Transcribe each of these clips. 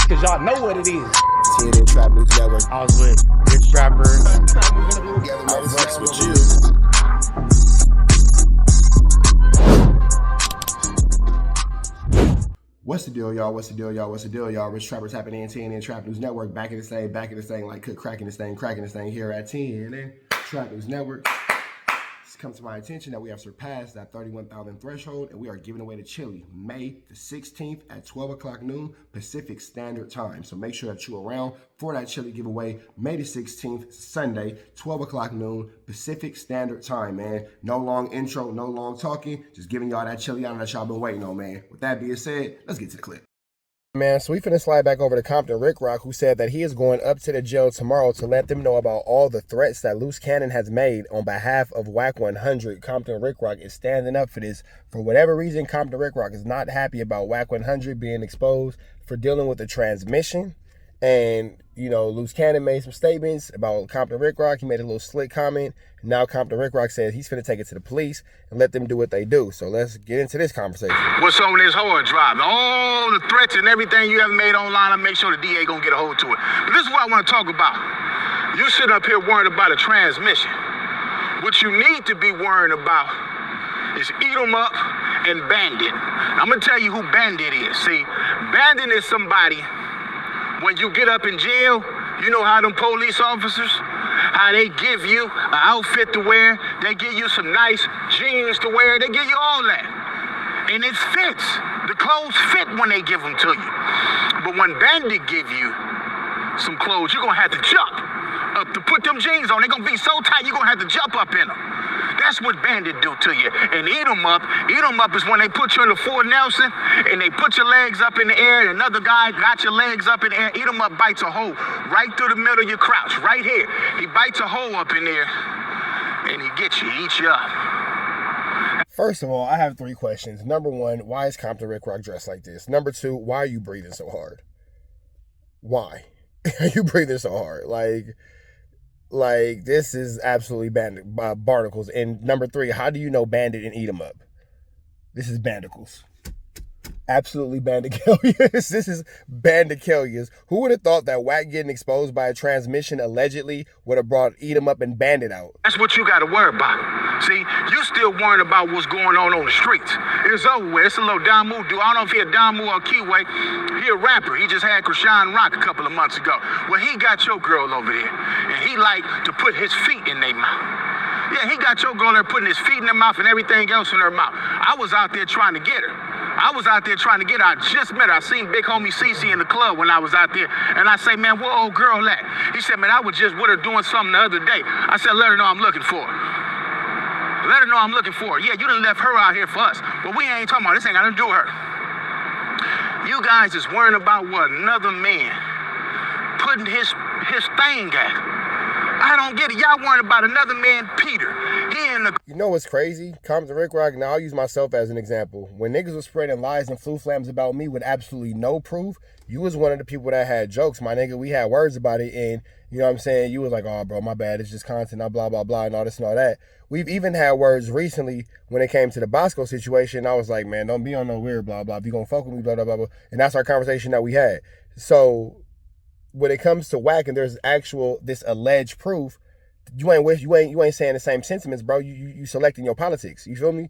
cause y'all know what it is. TNN Trap Luce Network. I was with Rich Trapper. I flex with you. What's the deal, y'all? What's the deal, y'all? What's the deal, y'all? Rich Trapper's happening in TNN Trap Luce Network. Back in this thing, like cook cracking this thing here at TNN Trap Luce Network. It's come to my attention that we have surpassed that 31,000 threshold, and we are giving away the chili May the 16th at 12 o'clock noon Pacific Standard Time. So make sure that you're around for that chili giveaway May the 16th, Sunday, 12 o'clock noon Pacific Standard Time, man. No long intro, no long talking, just giving y'all that chili out that y'all been waiting on, man. With that being said, let's get to the clip. Man, so we finna slide back over to Compton Ricc Roc, who said that he is going up to the jail tomorrow to let them know about all the threats that Luce Cannon has made on behalf of WACK100. Compton Ricc Roc is standing up for this. For whatever reason, Compton Ricc Roc is not happy about WACK100 being exposed for dealing with the transmission. And, you know, Luce Cannon made some statements about Compton Ricc Roc. He made a little slick comment. Now Compton Ricc Roc says he's finna take it to the police and let them do what they do. So let's get into this conversation. What's on this hard drive? All the threats and everything you haven't made online, I make sure the DA gonna get a hold to it. But this is what I want to talk about. You sitting up here worried about a transmission. What you need to be worrying about is Eat 'em Up and Bandit. I'm gonna tell you who Bandit is. See, Bandit is somebody, when you get up in jail, you know how them police officers, how they give you an outfit to wear, they give you some nice jeans to wear, they give you all that. And it fits. The clothes fit when they give them to you. But when Bandit give you some clothes, you're gonna have to jump up to put them jeans on. They're gonna be so tight, you're gonna have to jump up in them. That's what Bandit do to you. And Eat 'em Up is when they put you in the Fort Nelson and they put your legs up in the air and another guy got your legs up in the air. Eat 'em Up bites a hole right through the middle of your crouch, right here. He bites a hole up in there and he gets you, eats you up. First of all, I have three questions. Number one, why is Compton Ricc Roc dressed like this? Number two, why are you breathing so hard? Why are you breathing so hard? Like this is absolutely barnacles. And number three, how do you know Bandit and Eat 'em Up? This is bandicles. Absolutely bandicalias. This is bandicalias. Who would have thought that WACK getting exposed by a transmission allegedly would have brought Eat 'em Up and Bandit out? That's what you got to worry about. See, you still worrying about what's going on the streets. It's over with. It's a little Damu dude. I don't know if he a Damu or Keyway. He a rapper. He just had Krishan Rock a couple of months ago. Well, he got your girl over there, and he like to put his feet in their mouth. Yeah, he got your girl there putting his feet in her mouth and everything else in her mouth. I was out there trying to get her. I just met her. I seen big homie Cece in the club when I was out there. And I say, man, where old girl at? He said, man, I was just with her doing something the other day. I said, let her know I'm looking for her. Let her know I'm looking for her. Yeah, you done left her out here for us. But we ain't talking about this. Ain't got nothing to do with her. You guys is worrying about what another man putting his thing at. I don't get it. Y'all worrying about another man, Peter. He in the... You know what's crazy? Compton Ricc Roc, now I'll use myself as an example. When niggas was spreading lies and flu flams about me with absolutely no proof, you was one of the people that had jokes, my nigga. We had words about it, and you know what I'm saying? You was like, oh, bro, my bad. It's just content, blah, blah, blah, and all this and all that. We've even had words recently when it came to the Bosco situation. I was like, man, don't be on no weird, blah, blah. If you gonna fuck with me, blah, blah, blah, blah. And that's our conversation that we had. So when it comes to WACK and there's this alleged proof, you ain't saying the same sentiments, bro. You selecting your politics. You feel me?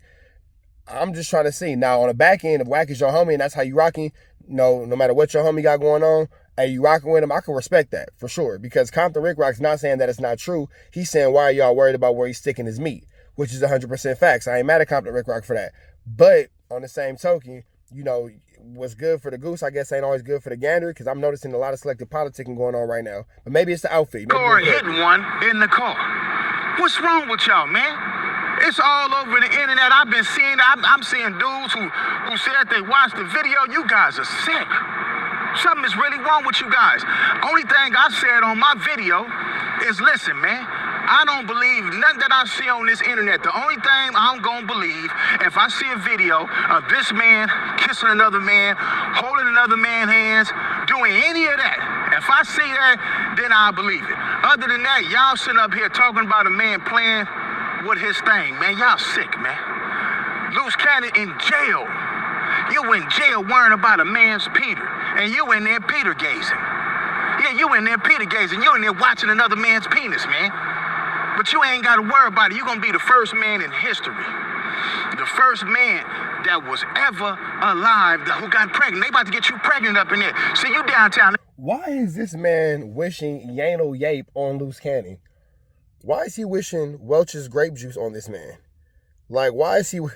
I'm just trying to see. Now on the back end, if WACK is your homie and that's how you rocking, no matter what your homie got going on, hey, you rocking with him, I can respect that for sure. Because Compton Ricc Roc's not saying that it's not true. He's saying, why are y'all worried about where he's sticking his meat? Which is 100% facts. I ain't mad at Compton Ricc Roc for that. But on the same token, you know, what's good for the goose, I guess, ain't always good for the gander, because I'm noticing a lot of selective politicking going on right now. But maybe it's the outfit. Car hitting one in the car. What's wrong with y'all, man? It's all over the internet. I've been seeing, I'm seeing dudes who said they watched the video. You guys are sick. Something is really wrong with you guys. Only thing I said on my video is, listen, man, I don't believe nothing that I see on this internet. The only thing I'm gonna believe, if I see a video of this man kissing another man, holding another man's hands, doing any of that, if I see that, then I believe it. Other than that, y'all sitting up here talking about a man playing with his thing, man. Y'all sick, man. Luce Cannon in jail. You in jail worrying about a man's Peter. and you in there Peter gazing. Yeah, you in there Peter gazing. You in there watching another man's penis, man. But you ain't got to worry about it. You're going to be the first man in history. The first man that was ever alive who got pregnant. They about to get you pregnant up in there. See, you downtown. Why is this man wishing Yano Yape on Luce Cannon? Why is he wishing Welch's grape juice on this man? Like, why is he wishing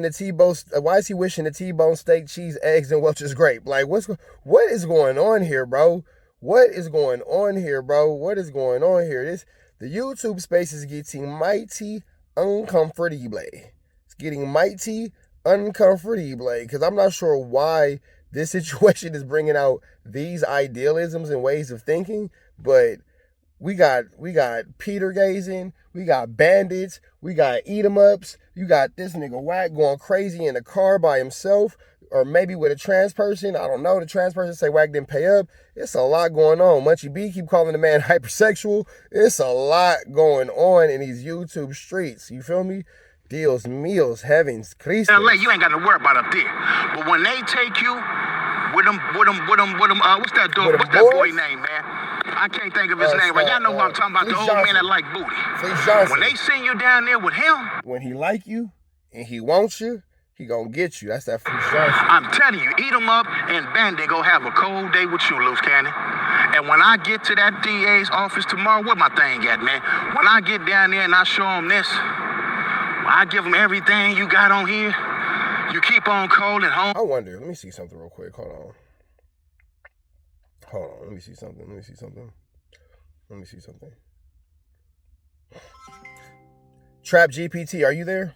the T-bone steak, cheese, eggs, and Welch's grape? Like, what is going on here, bro? What is going on here, bro? What is going on here? The YouTube space is getting mighty uncomfortable. It's getting mighty uncomfortable because I'm not sure why this situation is bringing out these idealisms and ways of thinking, but we got Peter gazing, we got bandits, we got eat 'em ups, you got this nigga Wack going crazy in the car by himself, or maybe with a trans person. I don't know. The trans person say Wack didn't pay up. It's a lot going on. Munchie B keep calling the man hypersexual. It's a lot going on in these YouTube streets. You feel me? Dios míos, heavens, Cristo. LA, you ain't got to worry about up there. But when they take you with them, what's that boy name, man? I can't think of his name. Right, y'all know who I'm talking about. The old man that like booty. When they send you down there with him, when he like you and he wants you, he gonna get you. That's that Fleece Johnson. I'm telling you, eat 'em up and Bandit go have a cold day with you, Luce Cannon. And when I get to that DA's office tomorrow, where my thing at, man? When I get down there and I show him this, I give him everything you got on here. You keep on calling home. I wonder. Let me see something real quick. Hold on. Let me see something. Trap GPT, are you there?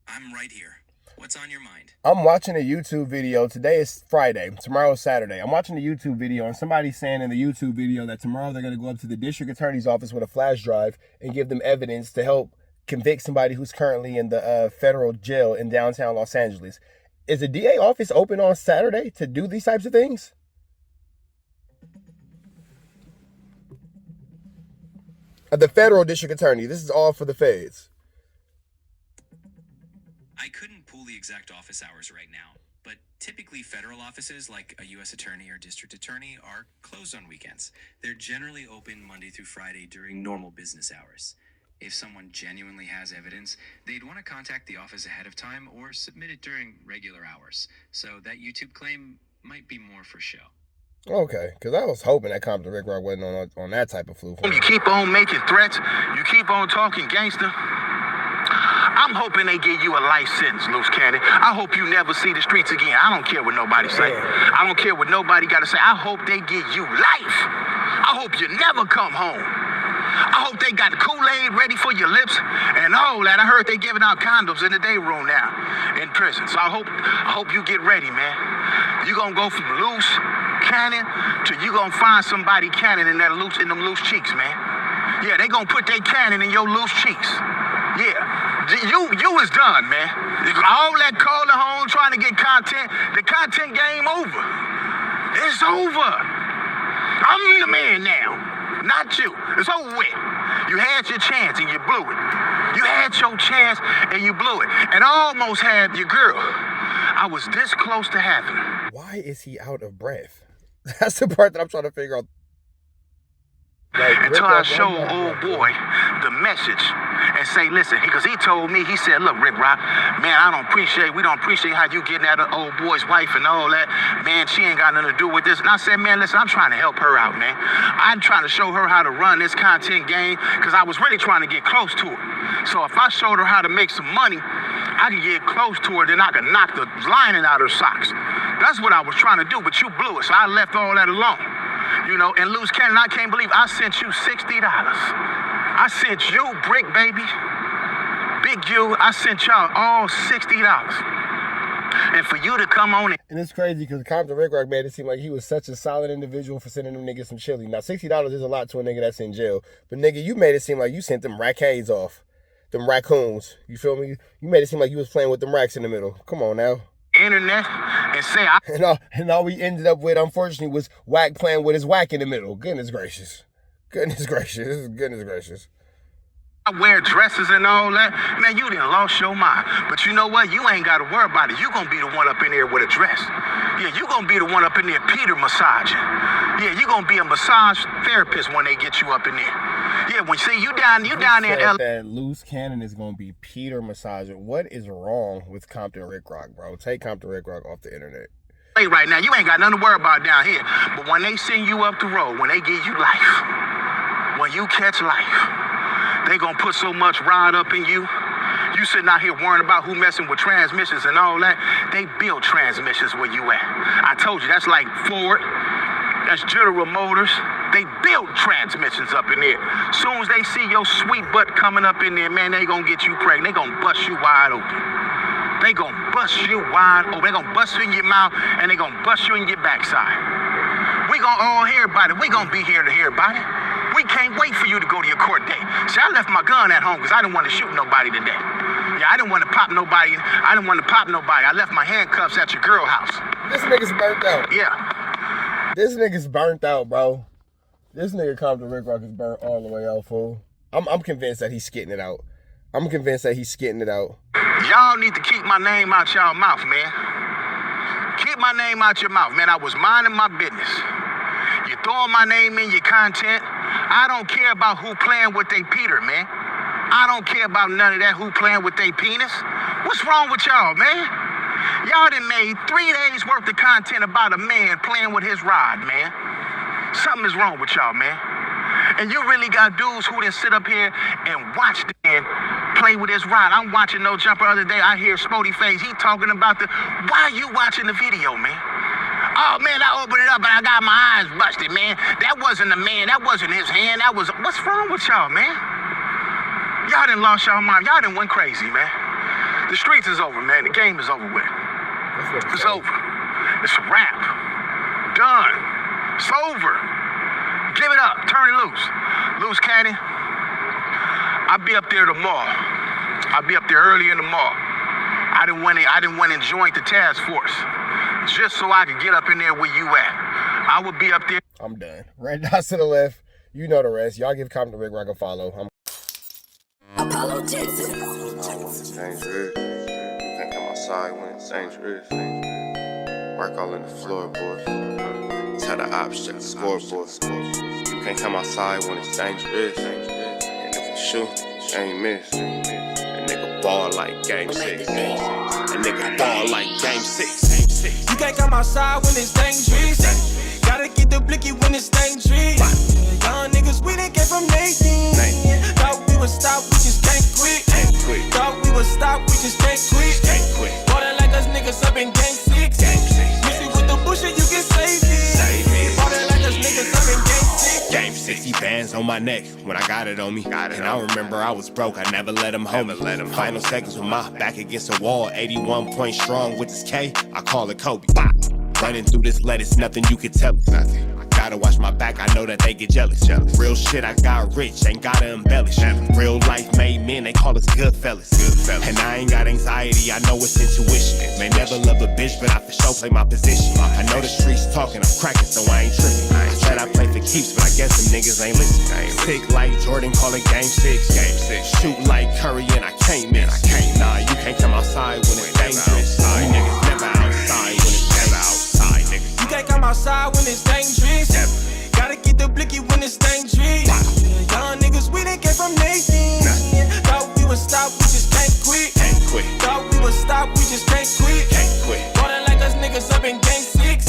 I'm right here. What's on your mind? I'm watching a YouTube video. Today is Friday. Tomorrow is Saturday. I'm watching a YouTube video, and somebody's saying in the YouTube video that tomorrow they're going to go up to the district attorney's office with a flash drive and give them evidence to help convict somebody who's currently in the federal jail in downtown Los Angeles. Is the DA office open on Saturday to do these types of things? The federal district attorney. This is all for the feds. I couldn't pull the exact office hours right now, but typically federal offices like a U.S. attorney or district attorney are closed on weekends. They're generally open Monday through Friday during normal business hours. If someone genuinely has evidence, they'd want to contact the office ahead of time or submit it during regular hours. So that YouTube claim might be more for show. Okay, because I was hoping that Compton Ricc Roc wasn't on that type of flu. You keep on making threats. You keep on talking gangster. I'm hoping they give you a life sentence, Luce Cannon. I hope you never see the streets again. I don't care what nobody say. I don't care what nobody got to say. I hope they give you life. I hope you never come home. I hope they got the Kool-Aid ready for your lips and all that. I heard they giving out condoms in the day room now in prison. So I hope you get ready, man. You gonna go from Luce Cannon to you gonna find somebody Cannon in them loose cheeks, man. Yeah, they gonna put their cannon in your loose cheeks. Yeah, you is done, man. All that calling home trying to get content, the content game over. It's over. I'm the man now, not you. It's over with. You had your chance and you blew it. You had your chance and you blew it. And I almost had your girl. I was this close to having her. Why is he out of breath? That's the part that I'm trying to figure out. Until I show old boy the message and say, listen, because he told me, he said, look, Rick Rock, man, we don't appreciate how you getting at an old boy's wife and all that. Man, she ain't got nothing to do with this. And I said, man, listen, I'm trying to help her out, man. I'm trying to show her how to run this content game because I was really trying to get close to her. So if I showed her how to make some money, I could get close to her, then I could knock the lining out of her socks. That's what I was trying to do, but you blew it, so I left all that alone. You know, and Luce Cannon, I can't believe I sent you $60. I sent you, Brick Baby, Big U, I sent y'all all $60. And for you to come on and it's crazy because Compton Ricc Roc made it seem like he was such a solid individual for sending them niggas some chili. Now, $60 is a lot to a nigga that's in jail. But nigga, you made it seem like you sent them rackades off. Them raccoons. You feel me? You made it seem like you was playing with them racks in the middle. Come on now. Internet and say and all we ended up with, unfortunately, was Wack playing with his Wack in the middle. Goodness gracious. Goodness gracious. Goodness gracious. I wear dresses and all that, man, you done lost your mind. But you know what? You ain't got to worry about it. You gonna be the one up in there with a dress. Yeah, you gonna be the one up in there Peter massaging. Yeah, you gonna be a massage therapist when they get you up in there. Yeah, when see you down there in LA. That Luce Cannon is gonna be Peter massaging. What is wrong with Compton Ricc Roc, bro? Take Compton Ricc Roc off the internet. Hey, right now, you ain't got nothing to worry about down here. But when they send you up the road, when they give you life, when you catch life, they gonna put so much rod up in you. You sitting out here worrying about who messing with transmissions and all that. They build transmissions where you at. I told you, that's like Ford. That's General Motors. They build transmissions up in there. Soon as they see your sweet butt coming up in there, man, they gonna get you pregnant. They gonna bust you wide open. They gonna bust you wide open. They gonna bust you in your mouth and they gonna bust you in your backside. We gonna all hear about it. We gonna be here to hear about it. We can't wait for you to go to your court date. See, I left my gun at home because I didn't want to shoot nobody today. Yeah, I didn't want to pop nobody. I left my handcuffs at your girl house. This nigga's burnt out. Yeah. This nigga's burnt out, bro. This nigga Compton Ricc Roc is burnt all the way out, fool. I'm convinced that he's skitting it out. I'm convinced that he's skitting it out. Y'all need to keep my name out y'all mouth, man. Keep my name out your mouth, man. I was minding my business. You throwing my name in your content. I don't care about who playing with they Peter, man. I don't care about none of that who playing with they penis. What's wrong with y'all, man? Y'all done made 3 days worth of content about a man playing with his rod, man. Something is wrong with y'all, man. And you really got dudes who done sit up here and watch the man play with his rod. I'm watching No Jumper the other day. I hear Spody Face. He talking about why are you watching the video, man? Oh, man, I opened it up and I got my eyes busted, man. That wasn't a man. That wasn't his hand. That was... What's wrong with y'all, man? Y'all done lost y'all mind. Y'all done went crazy, man. The streets is over, man. The game is over with. It's over. It's a wrap. Done. It's over. Give it up. Turn it loose. Luce Cannon. I'll be up there tomorrow. I'll be up there early in the morning. I didn't went and joined the task force just so I could get up in there where you at. I would be up there. I'm done. Red dots to the left. You know the rest. Y'all give Compton Ricc Roc a follow. Apollo Texas. It's dangerous. You can't come outside when it's dangerous. Work all in the floorboard. Tell the ops, check the scoreboard. You can't come outside when it's dangerous. And if you shoot, you ain't miss. A nigga ball like game 6. A nigga ball like game 6. You can't come outside when it's dangerous. Gotta get the blicky when it's dangerous. Young niggas, we didn't get from Nathan. Thought we would stop, we just can't quit. Thought we would stop, we just can't quit. Ballin' like us niggas up in game 6. Missy with the bullshit, you can save it. Ballin' like us niggas up in game 6. Game 60 bands on my neck when I got it on me. And I remember I was broke, I never let him hold me. Final seconds with my back against the wall. 81 points strong with this K, I call it Kobe. Running through this lettuce, nothing you can tell it. Gotta watch my back, I know that they get jealous. Real shit, I got rich, ain't gotta embellish. Real life made men, they call us good fellas. And I ain't got anxiety, I know it's intuition. May never love a bitch, but I for sure play my position. I know the streets talking, I'm cracking, so I ain't tripping. I said I play for keeps, but I guess them niggas ain't listening. Sick like Jordan, call it game 6. Shoot like Curry and I can't miss. Nah, you can't come outside when it's dangerous. You niggas never outside when it's never outside, nigga. You can't come outside when it's dangerous. Gotta get the blicky when it's dangerous. Young niggas, we didn't get from Nathan. Thought we would stop, we just can't quit. Thought we would stop, we just can't quit. Ballin' like us niggas up in game 6.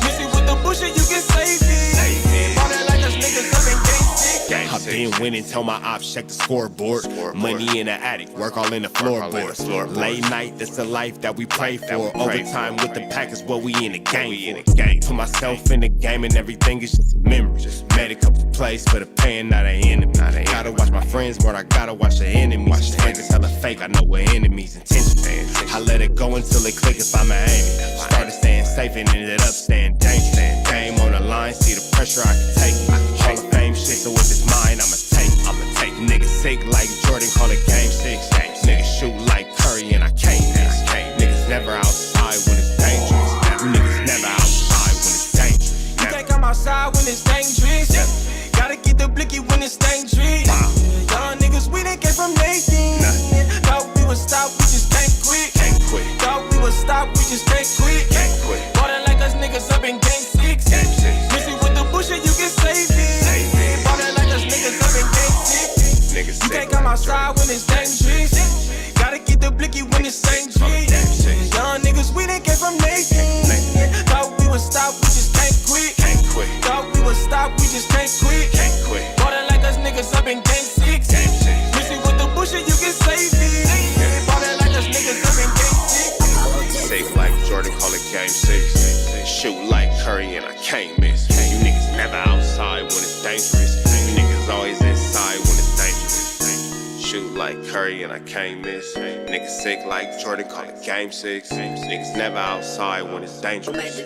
Missy with the bullshit, you can save it. Ballin' like us niggas up in game 6. I've been winning, tell my ops check the scoreboard. Money in the attic, work all in the floorboards. Late night, that's the life that we pray for. Overtime with the pack is what we in the game for. Put myself in the game and everything is just a memory. Made a couple plays for the pain, not an enemy. Gotta watch my friends more, I gotta watch the enemies. Niggas hella fake, I know we're enemies' intentions. I let it go until it click if I'm aiming. Started staying safe and ended up staying dangerous. Game on the line, see the pressure I can take. Hall of Fame shit, so if it's mine, I'ma take. Niggas sick like Jordan, call it game 6. Niggas shoot like Curry and I can't miss. Niggas never outside when it's dangerous. Niggas never outside when it's dangerous. You can't come outside when it's dangerous. Gotta get the blicky when it's dangerous. Young niggas, we didn't 6. Missing with the bush and you can save me. Ballin' like us niggas up in game 6. Sick like Jordan, call it game 6. Shoot like Curry and I can't miss. You niggas never outside when it's dangerous. You niggas always inside when it's dangerous. Shoot like Curry and I can't miss. Niggas sick like Jordan, call it game 6. Niggas never outside when it's dangerous.